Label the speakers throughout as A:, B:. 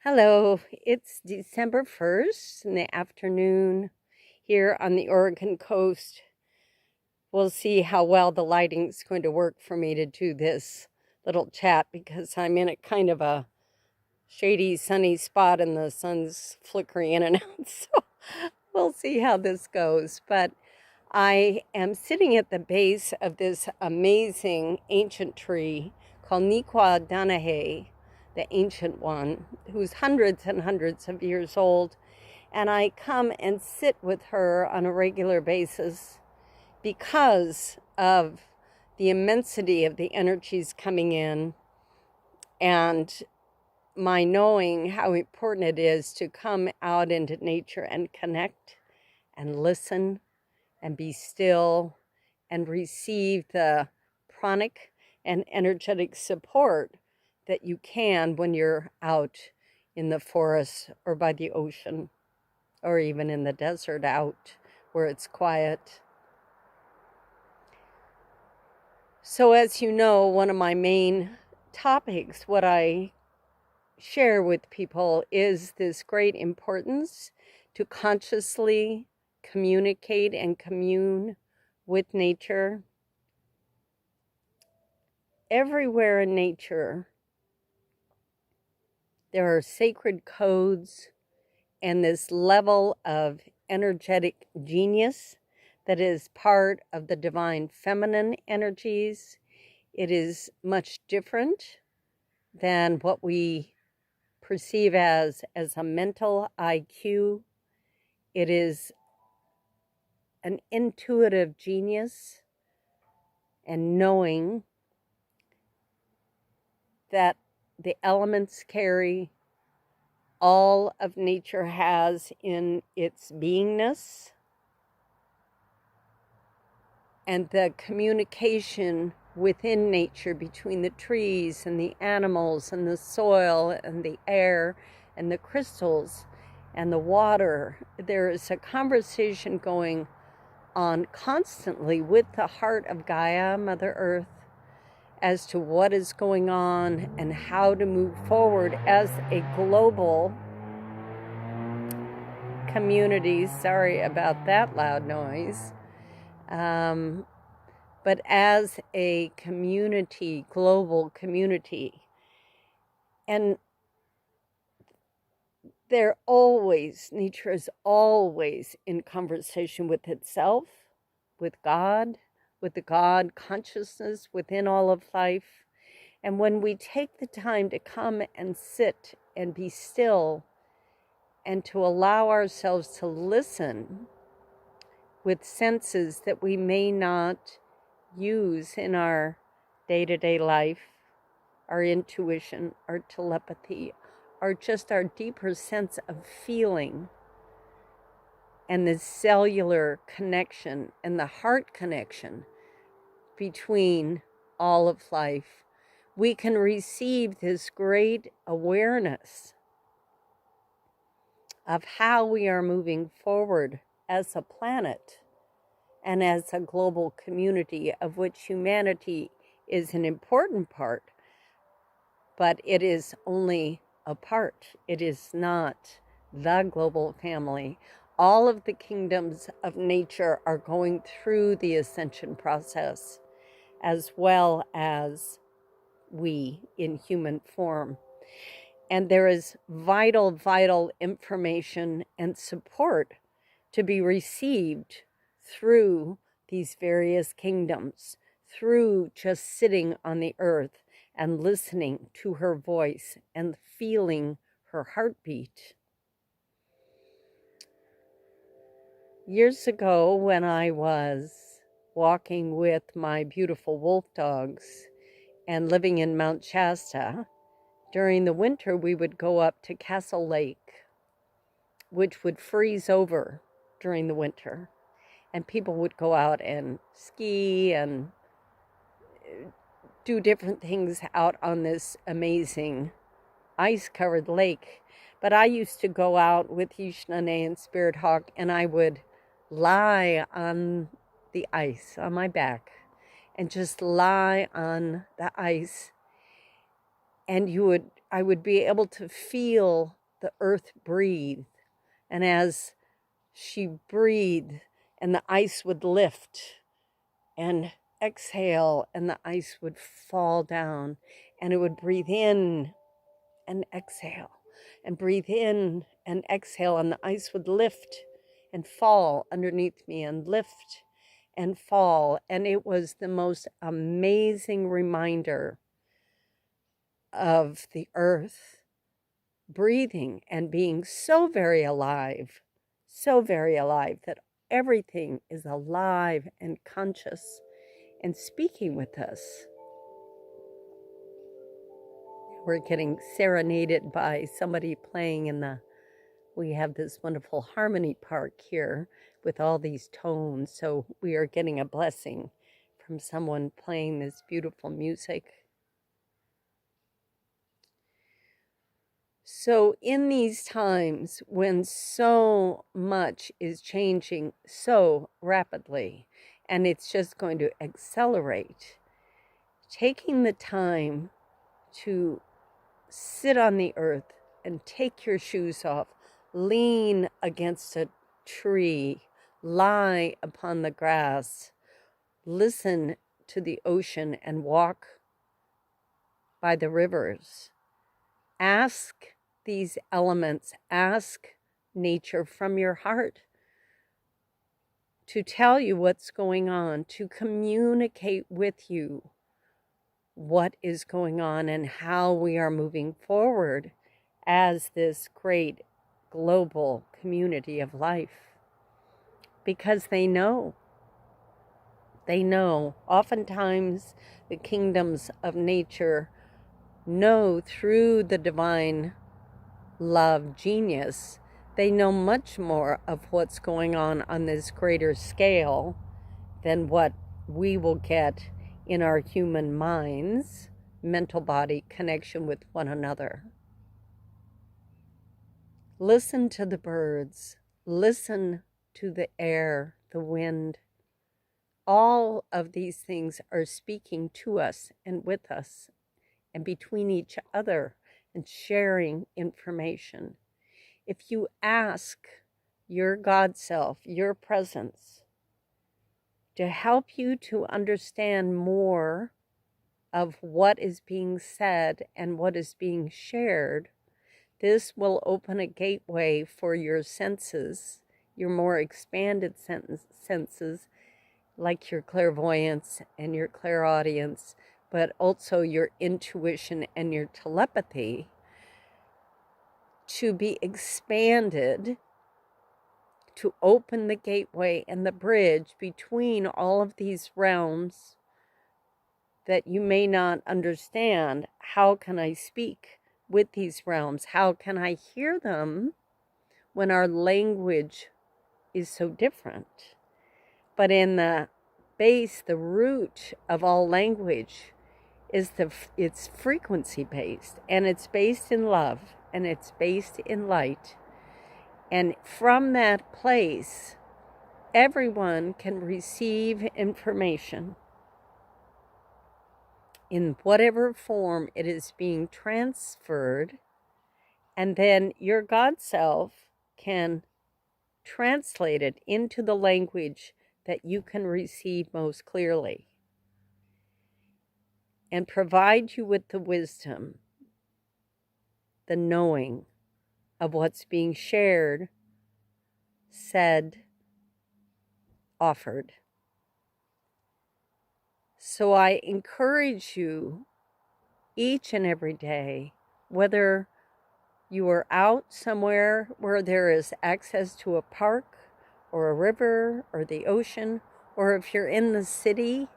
A: Hello, it's December 1st in the afternoon here on the Oregon coast. We'll see how well the lighting's going to work for me to do this little chat because I'm in a kind of a shady, sunny spot and the sun's flickering in and out. So we'll see how this goes. But I am sitting at the base of this amazing ancient tree called Niqua Danahe, the ancient one, who's hundreds and hundreds of years old. And I come and sit with her on a regular basis because of the immensity of the energies coming in and my knowing how important it is to come out into nature and connect and listen and be still and receive the pranic and energetic support that you can when you're out in the forest or by the ocean or even in the desert out where it's quiet. So as you know, one of my main topics, what I share with people is this great importance to consciously communicate and commune with nature. Everywhere in nature, there are sacred codes and this level of energetic genius that is part of the divine feminine energies. It is much different than what we perceive as a mental IQ. It is an intuitive genius and knowing that the elements carry all of nature has in its beingness, and the communication within nature between the trees and the animals and the soil and the air and the crystals and the water. There is a conversation going on constantly with the heart of Gaia, Mother Earth, as to what is going on and how to move forward as a global community. Sorry about that loud noise. But as a community, global community. And nature is always in conversation with itself, with God, with the God consciousness within all of life. And when we take the time to come and sit and be still and to allow ourselves to listen with senses that we may not use in our day-to-day life, our intuition, our telepathy, or just our deeper sense of feeling and the cellular connection and the heart connection between all of life, we can receive this great awareness of how we are moving forward as a planet and as a global community, of which humanity is an important part, but it is only a part. It is not the global family. All of the kingdoms of nature are going through the ascension process, as well as we in human form. And there is vital information and support to be received through these various kingdoms, through just sitting on the earth and listening to her voice and feeling her heartbeat. Years ago, when I was walking with my beautiful wolf dogs and living in Mount Shasta, during the winter we would go up to Castle Lake, which would freeze over during the winter. And people would go out and ski and do different things out on this amazing ice-covered lake. But I used to go out with Yishnane and Spirit Hawk, and I would lie on the ice on my back and just lie on the ice. And I would be able to feel the earth breathe. And as she breathed, and the ice would lift and exhale, and the ice would fall down, and it would breathe in and exhale, and breathe in and exhale, and the ice would lift and fall underneath me, and lift and fall. And it was the most amazing reminder of the earth breathing and being so very alive that everything is alive and conscious and speaking with us. We're getting serenaded by somebody playing we have this wonderful harmony park here with all these tones. So we are getting a blessing from someone playing this beautiful music. So in these times when so much is changing so rapidly, and it's just going to accelerate, taking the time to sit on the earth and take your shoes off, lean against a tree, lie upon the grass, listen to the ocean, and walk by the rivers. Ask these elements, ask nature from your heart to tell you what's going on, to communicate with you what is going on and how we are moving forward as this great global community of life. Because they know. Oftentimes the kingdoms of nature know through the divine love genius, they know much more of what's going on this greater scale than what we will get in our human minds, mental body connection with one another. Listen to the birds, listen to the air, the wind. All of these things are speaking to us and with us and between each other and sharing information. If you ask your God self, your presence, to help you to understand more of what is being said and what is being shared, this will open a gateway for your senses, your more expanded senses, like your clairvoyance and your clairaudience, but also your intuition and your telepathy, to be expanded, to open the gateway and the bridge between all of these realms that you may not understand. How can I speak with these realms? How can I hear them when our language is so different? But in the base, the root of all language is it's frequency based, and it's based in love, and it's based in light. And from that place, everyone can receive information in whatever form it is being transferred, and then your God self can translate it into the language that you can receive most clearly, and provide you with the wisdom, the knowing of what's being shared, said, offered. So I encourage you each and every day, whether you are out somewhere where there is access to a park or a river or the ocean, or if you're in the city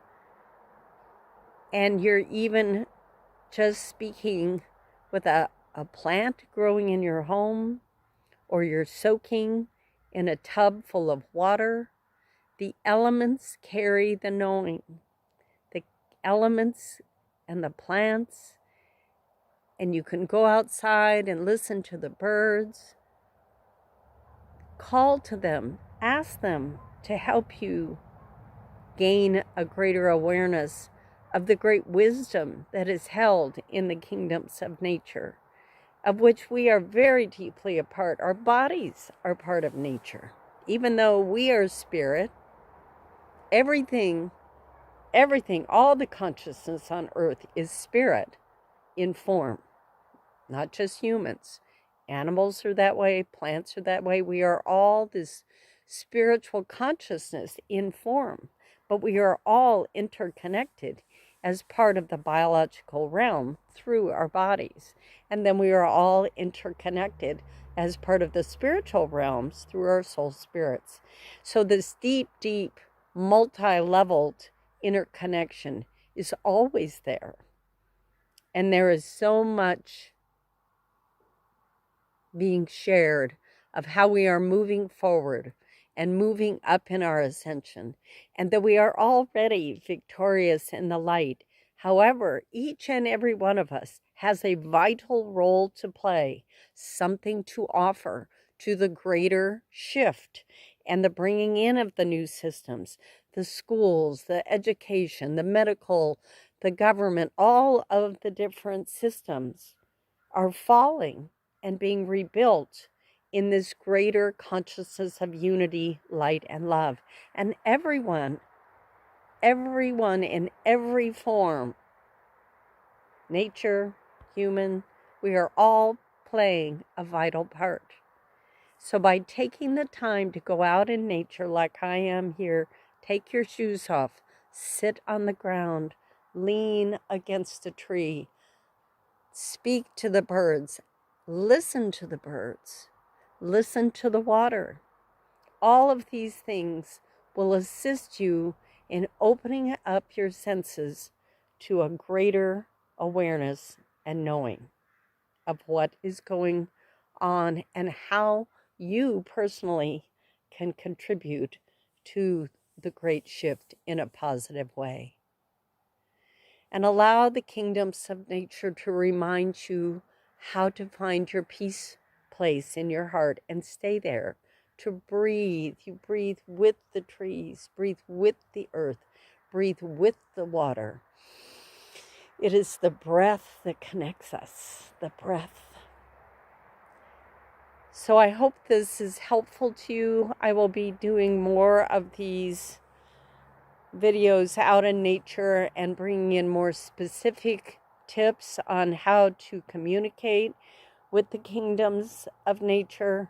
A: and you're even just speaking with a plant growing in your home, or you're soaking in a tub full of water, the elements carry the knowing. The elements and the plants, and you can go outside and listen to the birds. Call to them, ask them to help you gain a greater awareness of the great wisdom that is held in the kingdoms of nature. of which we are very deeply a part. Our bodies are part of nature. Even though we are spirit, everything, all the consciousness on earth is spirit in form, not just humans. Animals are that way, plants are that way. We are all this spiritual consciousness in form, but we are all interconnected as part of the biological realm through our bodies. And then we are all interconnected as part of the spiritual realms through our soul spirits. So this deep, deep, multi-leveled interconnection is always there. And there is so much being shared of how we are moving forward and moving up in our ascension, and that we are already victorious in the light. However, each and every one of us has a vital role to play, something to offer to the greater shift and the bringing in of the new systems, the schools, the education, the medical, the government. All of the different systems are falling and being rebuilt in this greater consciousness of unity, light, and love. And everyone in every form, nature, human, we are all playing a vital part. So by taking the time to go out in nature like I am here, take your shoes off, sit on the ground, lean against a tree, speak to the birds, listen to the birds, listen to the water. All of these things will assist you in opening up your senses to a greater awareness and knowing of what is going on and how you personally can contribute to the great shift in a positive way. And allow the kingdoms of nature to remind you how to find your peace place in your heart and stay there. To breathe. You breathe with the trees, breathe with the earth, breathe with the water. It is the breath that connects us, the breath. So I hope this is helpful to you. I will be doing more of these videos out in nature and bringing in more specific tips on how to communicate with the kingdoms of nature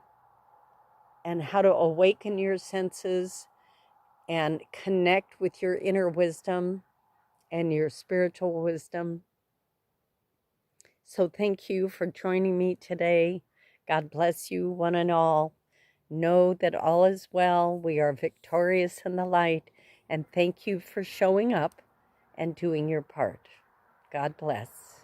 A: and how to awaken your senses and connect with your inner wisdom and your spiritual wisdom. So thank you for joining me today. God bless you, one and all. Know that all is well. We are victorious in the light. And thank you for showing up and doing your part. God bless.